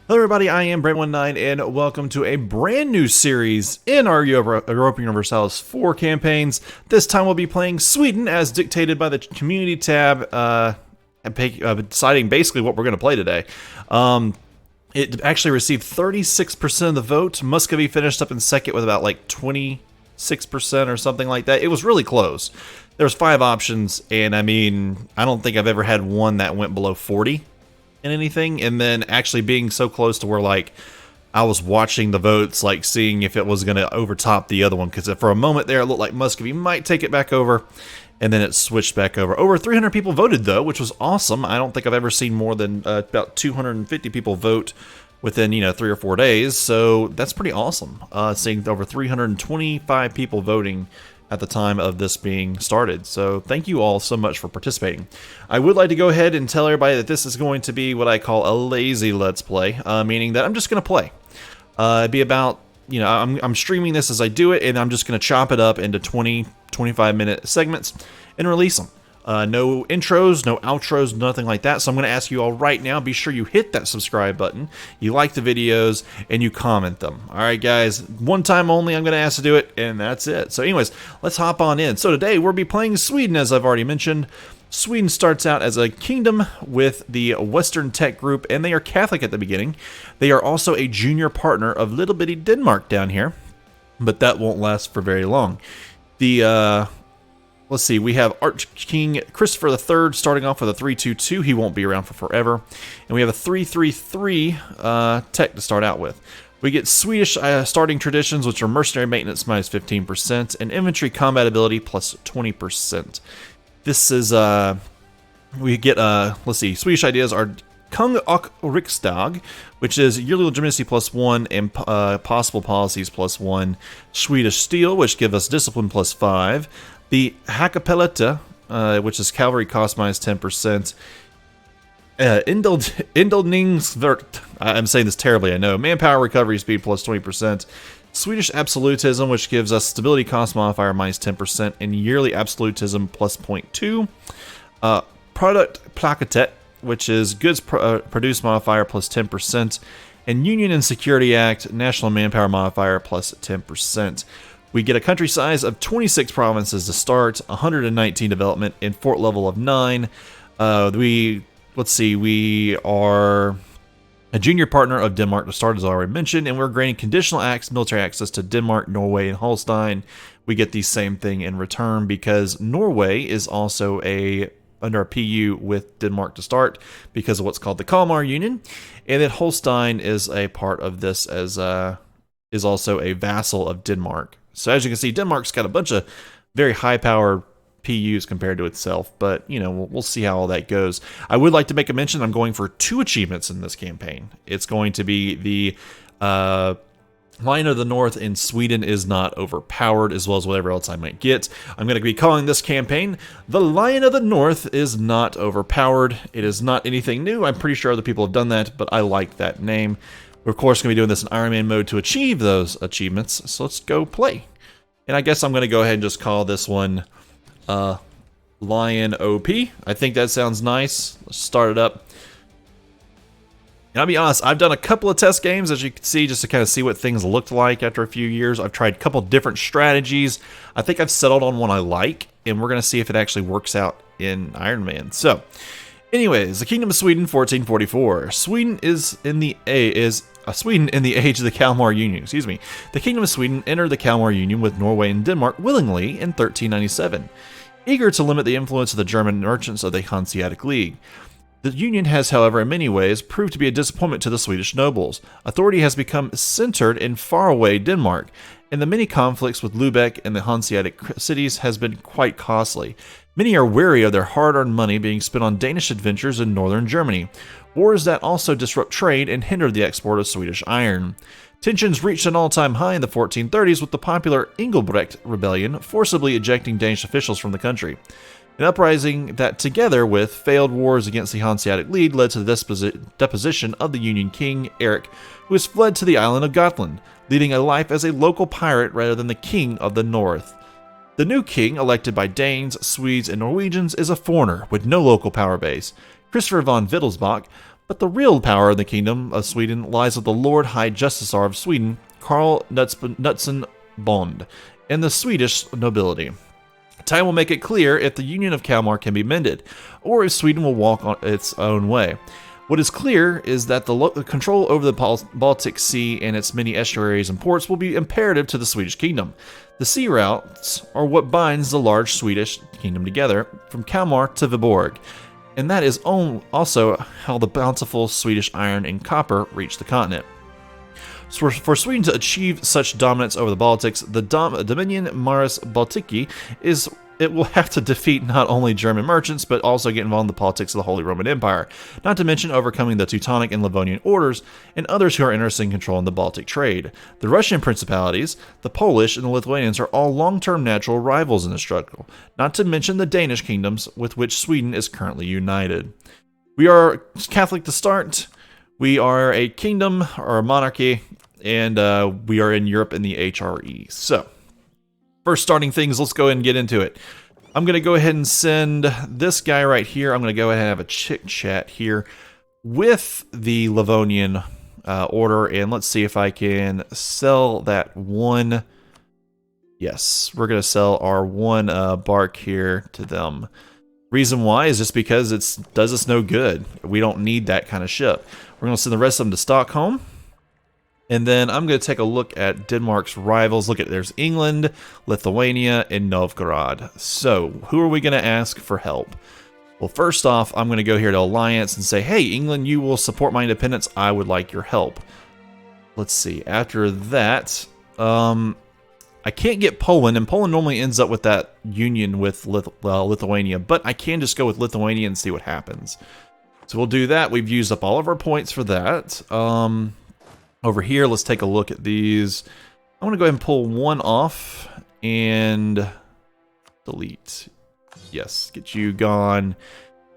Hello everybody, I am Brent19 and welcome to a brand new series in our Europa Universalis 4 campaigns. This time we'll be playing Sweden as dictated by the community tab, deciding basically what we're going to play today. It actually received 36% of the vote. Muscovy finished up in second with about like 26% or something like that. It was really close. There was 5 options, and I mean, I don't think I've ever had one that went below 40. In anything, and then actually being so close to where like I was watching the votes, like seeing if it was going to overtop the other one, because for a moment there it looked like Muscovy might take it back over, and then it switched back over. Over 300 people voted though, which was awesome. I don't think I've ever seen more than about 250 people vote within 3 or 4 days, so that's pretty awesome. Seeing over 325 people voting at the time of this being started. So thank you all so much for participating. I would like to go ahead and tell everybody that this is going to be what I call a lazy Let's Play, meaning that I'm just going to play. It'd be about, I'm streaming this as I do it, and I'm just going to chop it up into 20, 25-minute segments and release them. No intros, no outros, nothing like that. So I'm going to ask you all right now, be sure you hit that subscribe button, you like the videos, and you comment them. All right, guys, one time only I'm going to ask to do it, and that's it. So anyways, let's hop on in. So today we'll be playing Sweden, as I've already mentioned. Sweden starts out as a kingdom with the Western Tech Group, and they are Catholic at the beginning. They are also a junior partner of little bitty Denmark down here, but that won't last for very long. Let's see, we have Archking Christopher III starting off with a 3-2-2. He won't be around for forever. And we have a 3-3-3 tech to start out with. We get Swedish starting traditions, which are mercenary maintenance minus 15%, and infantry combat ability plus 20%. This is, we get, let's see, Swedish ideas are Kung och Riksdag, which is yearly legitimacy plus 1 and possible policies plus 1. Swedish steel, which gives us discipline plus 5. The Hakkapelletta, which is cavalry cost minus 10%. Indelningsvert, I'm saying this terribly, I know. Manpower recovery speed plus 20%. Swedish absolutism, which gives us stability cost modifier minus 10%. And yearly absolutism plus 0.2. Product plaketet, which is goods produced modifier plus 10%. And Union and Security Act, national manpower modifier plus 10%. We get a country size of 26 provinces to start, 119 development, and fort level of 9. Let's see, we are a junior partner of Denmark to start, as I already mentioned, and we're granting conditional military access to Denmark, Norway, and Holstein. We get the same thing in return because Norway is also under a PU with Denmark to start because of what's called the Kalmar Union, and then Holstein is a part of this as is also a vassal of Denmark. So as you can see, Denmark's got a bunch of very high-powered PUs compared to itself, but, we'll see how all that goes. I would like to make a mention, I'm going for 2 achievements in this campaign. It's going to be the Lion of the North in Sweden is not overpowered, as well as whatever else I might get. I'm going to be calling this campaign, The Lion of the North is not overpowered. It is not anything new. I'm pretty sure other people have done that, but I like that name. We're, of course, going to be doing this in Iron Man mode to achieve those achievements, so let's go play. And I guess I'm going to go ahead and just call this one Lion OP. I think that sounds nice. Let's start it up. And I'll be honest, I've done a couple of test games, as you can see, just to kind of see what things looked like after a few years. I've tried a couple different strategies. I think I've settled on one I like, and we're going to see if it actually works out in Iron Man. So, anyways, the Kingdom of Sweden, 1444. Sweden in the age of the Kalmar Union. Excuse me. The Kingdom of Sweden entered the Kalmar Union with Norway and Denmark willingly in 1397, eager to limit the influence of the German merchants of the Hanseatic League. The union has, however, in many ways proved to be a disappointment to the Swedish nobles. Authority has become centered in faraway Denmark, and the many conflicts with Lubeck and the Hanseatic cities has been quite costly. Many are weary of their hard-earned money being spent on Danish adventures in northern Germany, wars that also disrupt trade and hinder the export of Swedish iron. Tensions reached an all-time high in the 1430s with the popular Engelbrekt rebellion forcibly ejecting Danish officials from the country. An uprising that, together with failed wars against the Hanseatic League, led to the deposition of the Union King, Eric, who has fled to the island of Gotland, leading a life as a local pirate rather than the King of the North. The new king, elected by Danes, Swedes, and Norwegians, is a foreigner with no local power base. Christopher von Wittelsbach But the real power in the Kingdom of Sweden lies with the Lord High Justiciar of Sweden, Karl Knutsson Bond, and the Swedish nobility. Time will make it clear if the Union of Kalmar can be mended, or if Sweden will walk on its own way. What is clear is that the control over the Baltic Sea and its many estuaries and ports will be imperative to the Swedish kingdom. The sea routes are what binds the large Swedish kingdom together, from Kalmar to Viborg, and that is also how the bountiful Swedish iron and copper reach the continent. So for Sweden to achieve such dominance over the Baltics, the Dominion Maris Baltiki it will have to defeat not only German merchants, but also get involved in the politics of the Holy Roman Empire, not to mention overcoming the Teutonic and Livonian orders and others who are interested in controlling the Baltic trade. The Russian principalities, the Polish, and the Lithuanians are all long-term natural rivals in the struggle, not to mention the Danish kingdoms with which Sweden is currently united. We are Catholic to start, we are a kingdom or a monarchy, and we are in Europe in the HRE. So, first starting things, let's go ahead and get into it. I'm going to go ahead and send this guy right here. I'm going to go ahead and have a chit chat here with the Livonian order, and let's see if I can sell that one. Yes, we're going to sell our one bark here to them. Reason why is just because it does us no good. We don't need that kind of ship. We're going to send the rest of them to Stockholm. And then I'm going to take a look at Denmark's rivals. Look at, there's England, Lithuania, and Novgorod. So, who are we going to ask for help? Well, first off, I'm going to go here to Alliance and say, hey, England, you will support my independence. I would like your help. Let's see. After that, I can't get Poland, and Poland normally ends up with that union with Lithuania, but I can just go with Lithuania and see what happens. So we'll do that. We've used up all of our points for that. Over here, let's take a look at these. I'm going to go ahead and pull one off and delete. Yes, get you gone.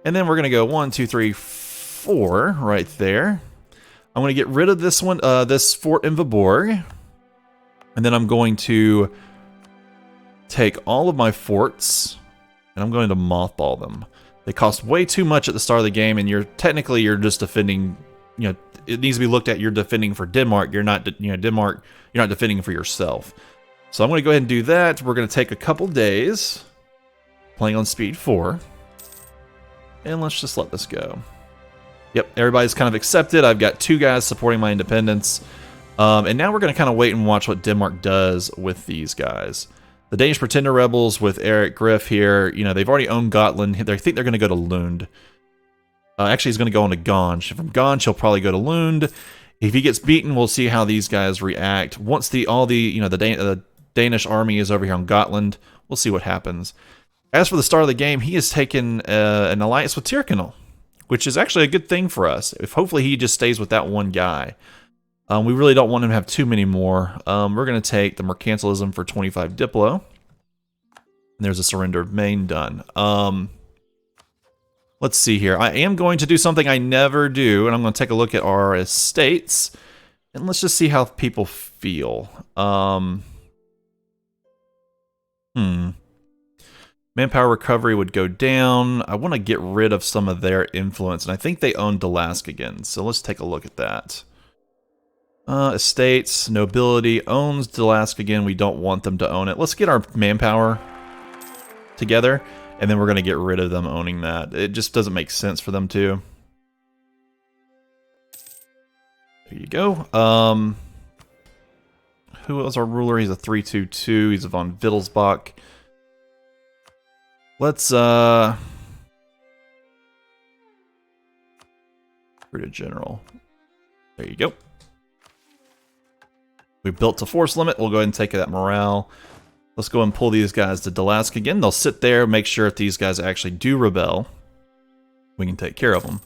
And then we're going to go 1, 2, 3, 4 right there. I'm going to get rid of this one, this fort in Viborg. And then I'm going to take all of my forts and I'm going to mothball them. They cost way too much at the start of the game, and you're just defending, you know, it needs to be looked at, you're defending for Denmark. You're not, Denmark, you're not defending for yourself. So I'm going to go ahead and do that. We're going to take a couple days playing on speed 4. And let's just let this go. Yep, everybody's kind of accepted. I've got 2 guys supporting my independence. And now we're going to kind of wait and watch what Denmark does with these guys. The Danish Pretender Rebels with Eric Griff here, they've already owned Gotland. They think they're going to go to Lund. Actually, he's going to go on to Ganj. From Ganj, he'll probably go to Lund. If he gets beaten, we'll see how these guys react. Once the Danish army is over here on Gotland, we'll see what happens. As for the start of the game, he has taken an alliance with Tyrconnell, which is actually a good thing for us. If hopefully he just stays with that one guy. We really don't want him to have too many more. We're going to take the Mercantilism for 25 Diplo. And there's a surrender of Maine done. Let's see here. I am going to do something I never do, and I'm going to take a look at our estates. And let's just see how people feel. Manpower recovery would go down. I want to get rid of some of their influence, and I think they own Dalask again. So let's take a look at that. Estates, nobility owns Dalask again. We don't want them to own it. Let's get our manpower together, and then we're going to get rid of them owning that. It just doesn't make sense for them to. There you go. Who was our ruler? He's a 322. He's a von Wittelsbach. Let's recruit a general. There you go. We built to force limit. We'll go ahead and take that morale. Let's go and pull these guys to Dalask again. They'll sit there, make sure if these guys actually do rebel, we can take care of them.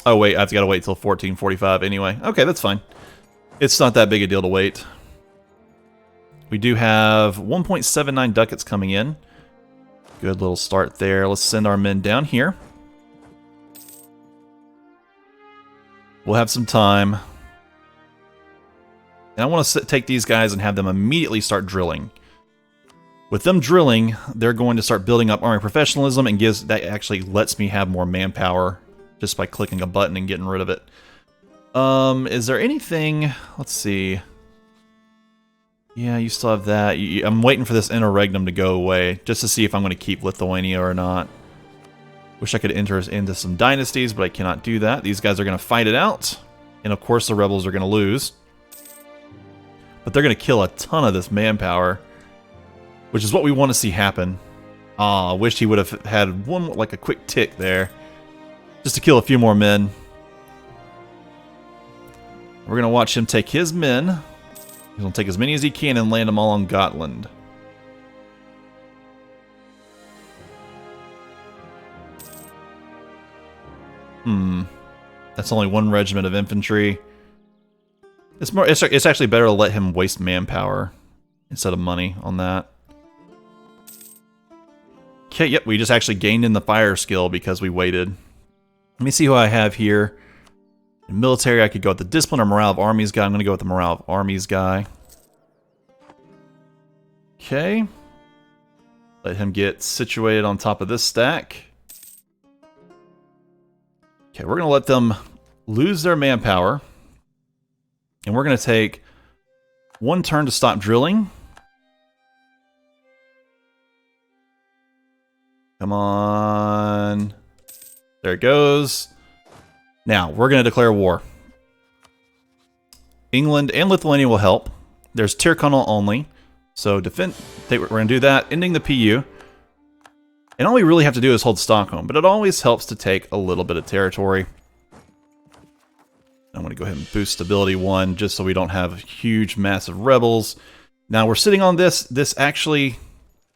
Oh wait, I've got to wait till 1445 anyway. Okay, that's fine. It's not that big a deal to wait. We do have 1.79 ducats coming in. Good little start there. Let's send our men down here. We'll have some time. And I want to take these guys and have them immediately start drilling. With them drilling, they're going to start building up army professionalism, and that actually lets me have more manpower just by clicking a button and getting rid of it. Is there anything? Let's see. Yeah, you still have that. I'm waiting for this interregnum to go away just to see if I'm going to keep Lithuania or not. Wish I could enter into some dynasties, but I cannot do that. These guys are going to fight it out, and of course the rebels are going to lose. But they're going to kill a ton of this manpower, which is what we want to see happen. I wish he would have had one, like a quick tick there, just to kill a few more men. We're going to watch him take his men. He's going to take as many as he can and land them all on Gotland. That's only one regiment of infantry. It's actually better to let him waste manpower instead of money on that. Okay, yep, we just actually gained in the fire skill because we waited. Let me see who I have here. In military, I could go with the discipline or morale of armies guy. I'm going to go with the morale of armies guy. Okay. Let him get situated on top of this stack. Okay, we're going to let them lose their manpower. And we're going to take one turn to stop drilling. Come on. There it goes. Now, we're going to declare war. England and Lithuania will help. There's Tyrconnell only. So defend. We're going to do that, ending the PU. And all we really have to do is hold Stockholm. But it always helps to take a little bit of territory. I'm going to go ahead and boost stability 1 just so we don't have huge, massive rebels. Now, we're sitting on this. This actually,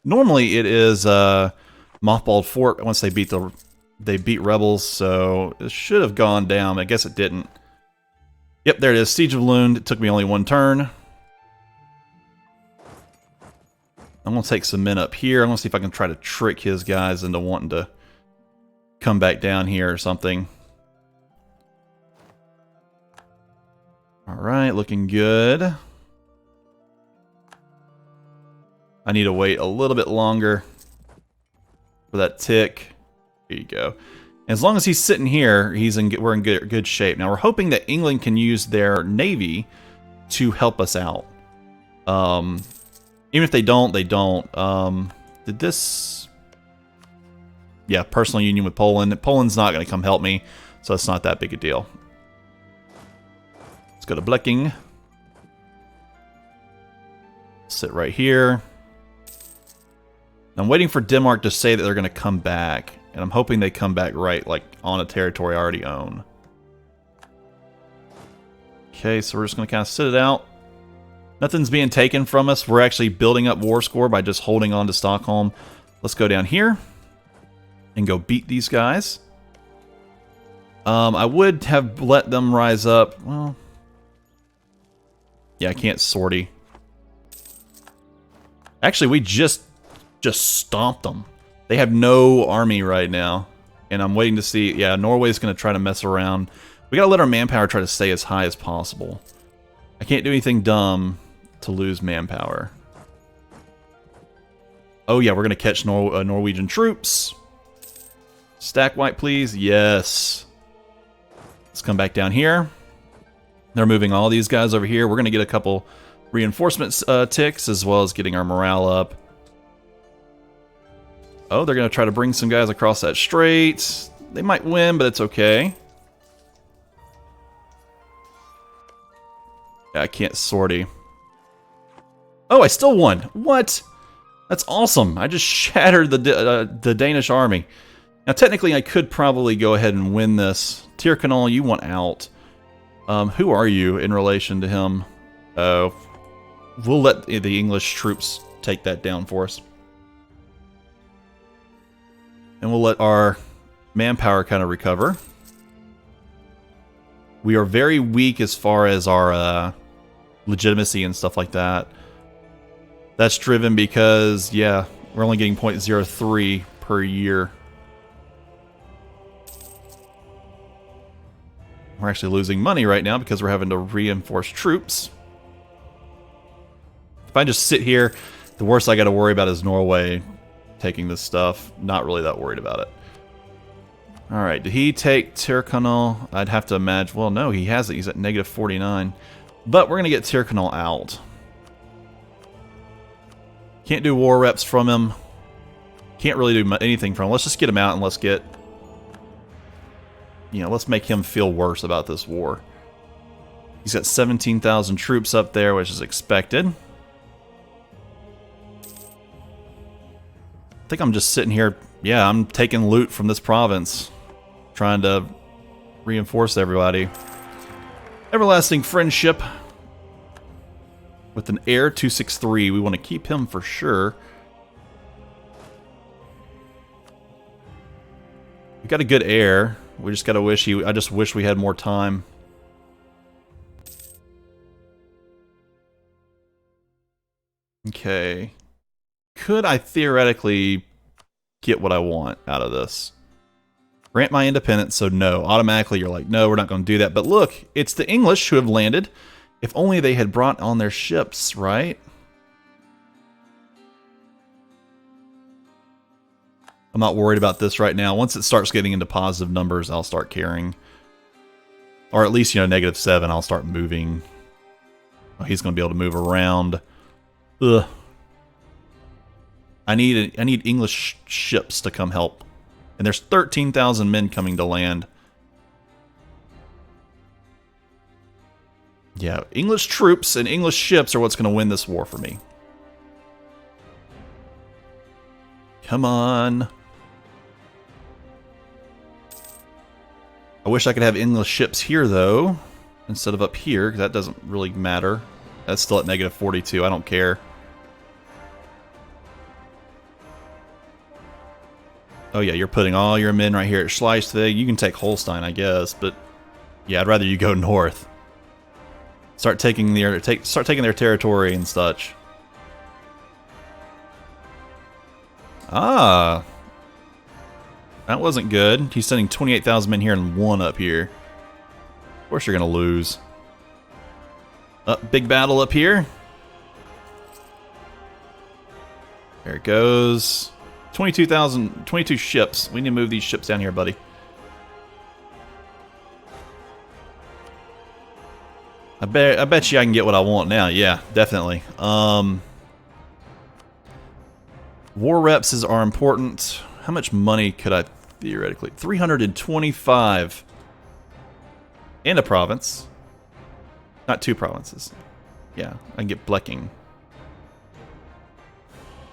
normally it is mothballed fort once they beat rebels, so it should have gone down. I guess it didn't. Yep, there it is. Siege of Lund. It took me only one turn. I'm going to take some men up here. I'm going to see if I can try to trick his guys into wanting to come back down here or something. Alright, looking good. I need to wait a little bit longer for that tick. Here you go. As long as he's sitting here, we're in good shape. Now we're hoping that England can use their navy to help us out. Even if they don't, they don't. Did this? Yeah, personal union with Poland. Poland's not going to come help me, so it's not that big a deal. Let's go to Blecking. Sit right here. I'm waiting for Denmark to say that they're going to come back. And I'm hoping they come back right, like on a territory I already own. Okay, so we're just going to kind of sit it out. Nothing's being taken from us. We're actually building up war score by just holding on to Stockholm. Let's go down here and go beat these guys. I would have let them rise up. Well, yeah, I can't sortie. Actually, we just stomped them. They have no army right now. And I'm waiting to see. Yeah, Norway's going to try to mess around. We got to let our manpower try to stay as high as possible. I can't do anything dumb to lose manpower. Oh, yeah, we're going to catch Norwegian troops. Stack white, please. Yes. Let's come back down here. They're moving all these guys over here. We're going to get a couple reinforcement ticks as well as getting our morale up. Oh, they're going to try to bring some guys across that strait. They might win, but it's okay. Yeah, I can't sortie. Oh, I still won. What? That's awesome. I just shattered the Danish army. Now, technically, I could probably go ahead and win this. Tyrconnell, you want out. Who are you in relation to him? We'll let the English troops take that down for us. And we'll let our manpower kind of recover. We are very weak as far as our legitimacy and stuff like that. That's driven because, yeah, we're only getting 0.03 per year. We're actually losing money right now because we're having to reinforce troops. If I just sit here, The worst I got to worry about is Norway taking this stuff. Not really that worried about it. Alright, did he take Tyrconnell? I'd have to imagine. Well, no, he hasn't. He's at negative 49. But we're going to get Tyrconnell out. Can't do war reps from him. Can't really do anything from him. Let's just get him out and let's get... You know, let's make him feel worse about this war. He's got 17,000 troops up there, which is expected. I think I'm just sitting here. Yeah, I'm taking loot from this province. Trying to reinforce everybody. Everlasting friendship. With an heir, 263. We want to keep him for sure. We got a good heir. We just gotta wish I just wish we had more time. Okay. Could I theoretically get what I want out of this? Grant my independence, so no. Automatically you're like, no, we're not going to do that. But look, it's the English who have landed. If only they had brought on their ships, right? I'm not worried about this right now. Once it starts getting into positive numbers, I'll start caring. Or at least, you know, -7, I'll start moving. Oh, he's going to be able to move around. Ugh. I need English ships to come help. And there's 13,000 men coming to land. Yeah, English troops and English ships are what's going to win this war for me. Come on. I wish I could have English ships here, though, instead of up here, because that doesn't really matter. That's still at -42. I don't care. Oh, yeah, you're putting all your men right here at Schleswig. You can take Holstein, I guess, but yeah, I'd rather you go north. Start taking their territory and such. Ah. That wasn't good. He's sending 28,000 men here and 1 up here. Of course you're going to lose. Big battle up here. There it goes. 22 ships. We need to move these ships down here, buddy. I bet you I can get what I want now. Yeah, definitely. War reps are important. How much money could I theoretically... 325. And a province. Not 2 provinces. Yeah, I can get Blecking.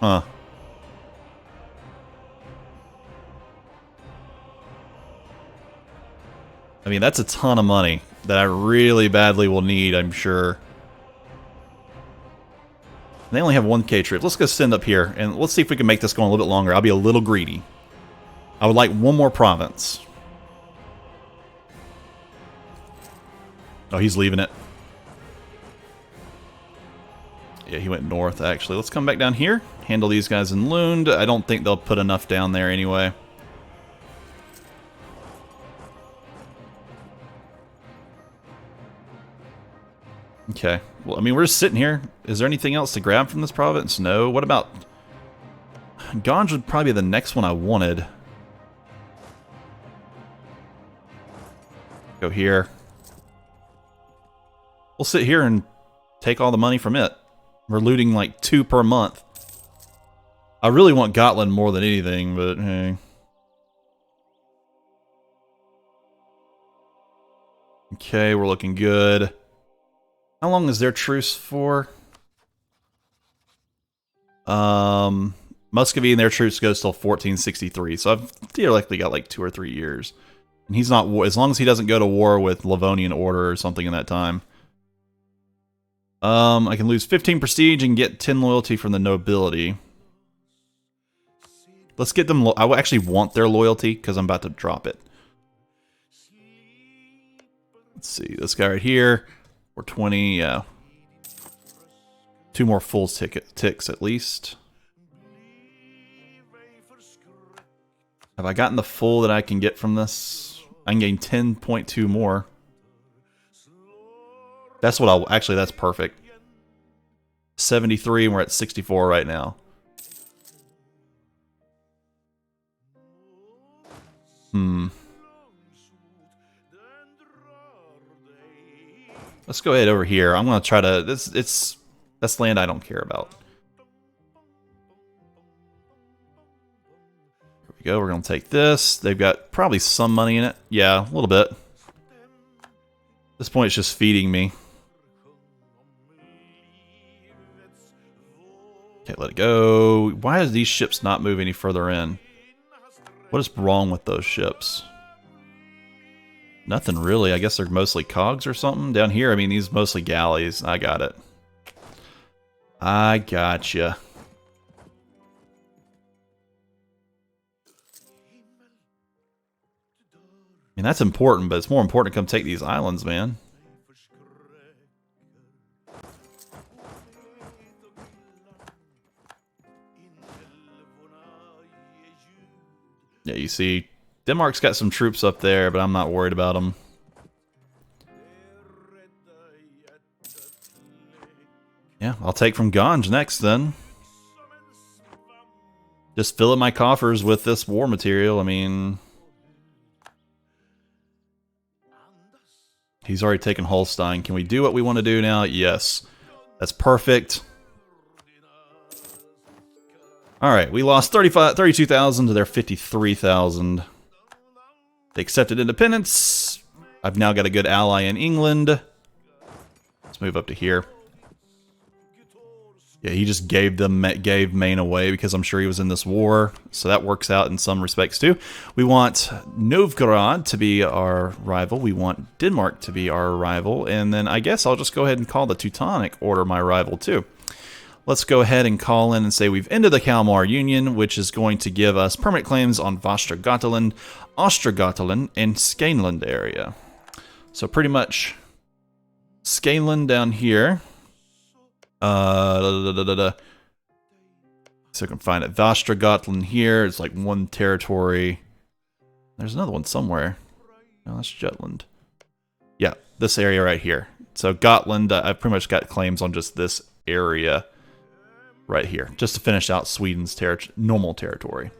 Huh. I mean, that's a ton of money that I really badly will need, I'm sure. They only have 1K troops. Let's go send up here, and let's see if we can make this go a little bit longer. I'll be a little greedy. I would like 1 more province. Oh, he's leaving it. Yeah, he went north, actually. Let's come back down here. Handle these guys in Lund. I don't think they'll put enough down there anyway. Okay. Well, I mean, we're just sitting here. Is there anything else to grab from this province? No. What about... Ganj would probably be the next one I wanted. Go here. We'll sit here and take all the money from it. We're looting like 2 per month. I really want Gotland more than anything, but hey. Okay, we're looking good. How long is their truce for? Muscovy and their truce goes till 1463, so I've theoretically got like 2 or 3 years. And he's not, as long as he doesn't go to war with Livonian Order or something in that time. I can lose 15 prestige and get 10 loyalty from the nobility. Let's get them, I actually want their loyalty because I'm about to drop it. Let's see, this guy right here. Or 20, yeah. 2 more full ticks at least. Have I gotten the full that I can get from this? I can gain 10.2 more. That's what I'll... Actually, that's perfect. 73, and we're at 64 right now. Let's go ahead over here. I'm gonna try to. That's land I don't care about. Here we go. We're gonna take this. They've got probably some money in it. Yeah, a little bit. At this point, it's just feeding me. Okay, let it go. Why does these ships not move any further in? What is wrong with those ships? Nothing really. I guess they're mostly cogs or something. Down here, I mean, these mostly galleys. I got it. I gotcha. I mean, that's important, but it's more important to come take these islands, man. Yeah, you see, Denmark's got some troops up there, but I'm not worried about them. Yeah, I'll take from Ganj next then. Just filling my coffers with this war material. I mean, he's already taken Holstein. Can we do what we want to do now? Yes. That's perfect. Alright, we lost 32,000 to their 53,000. They accepted independence. I've now got a good ally in England. Let's move up to here. Yeah, he just gave Maine away because I'm sure he was in this war. So that works out in some respects too. We want Novgorod to be our rival. We want Denmark to be our rival. And then I guess I'll just go ahead and call the Teutonic Order my rival too. Let's go ahead and call in and say we've ended the Kalmar Union, which is going to give us permanent claims on Västra Götaland, and Skaneland area. So pretty much Skaneland down here. So I can find it. Västra Götaland here. It's like one territory. There's another one somewhere. No, that's Jutland. Yeah, this area right here. So Gotland, I've pretty much got claims on just this area right here, just to finish out Sweden's normal territory.